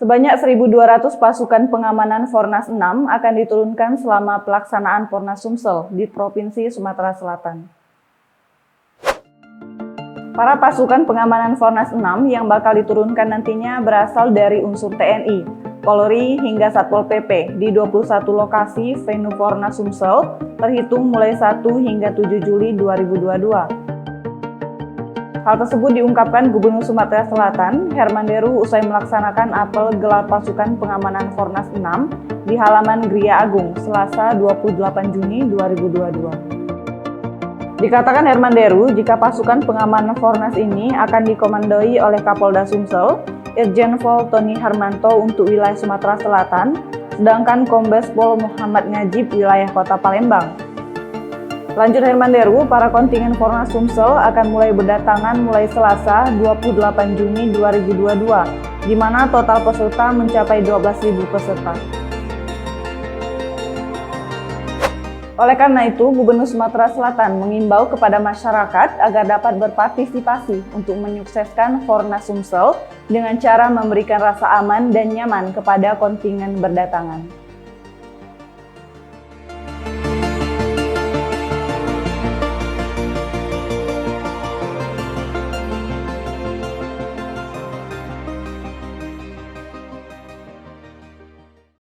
Sebanyak 1.200 pasukan pengamanan Fornas 6 akan diturunkan selama pelaksanaan Fornas Sumsel di Provinsi Sumatera Selatan. Para pasukan pengamanan Fornas 6 yang bakal diturunkan nantinya berasal dari unsur TNI, Polri hingga Satpol PP di 21 lokasi venue Fornas Sumsel terhitung mulai 1 hingga 7 Juli 2022. Hal tersebut diungkapkan Gubernur Sumatera Selatan, Herman Deru usai melaksanakan apel gelar pasukan pengamanan Fornas 6 di halaman Gria Agung, Selasa 28 Juni 2022. Dikatakan Herman Deru, jika pasukan pengamanan Fornas ini akan dikomandoi oleh Kapolda Sumsel, Irjen Pol Tony Harmanto untuk wilayah Sumatera Selatan, sedangkan Kombes Pol Muhammad Najib wilayah Kota Palembang. Lanjut Herman Deru, para kontingen Fornas Sumsel akan mulai berdatangan mulai Selasa 28 Juni 2022, di mana total peserta mencapai 12.000 peserta. Oleh karena itu, Gubernur Sumatera Selatan mengimbau kepada masyarakat agar dapat berpartisipasi untuk menyukseskan Fornas Sumsel dengan cara memberikan rasa aman dan nyaman kepada kontingen berdatangan.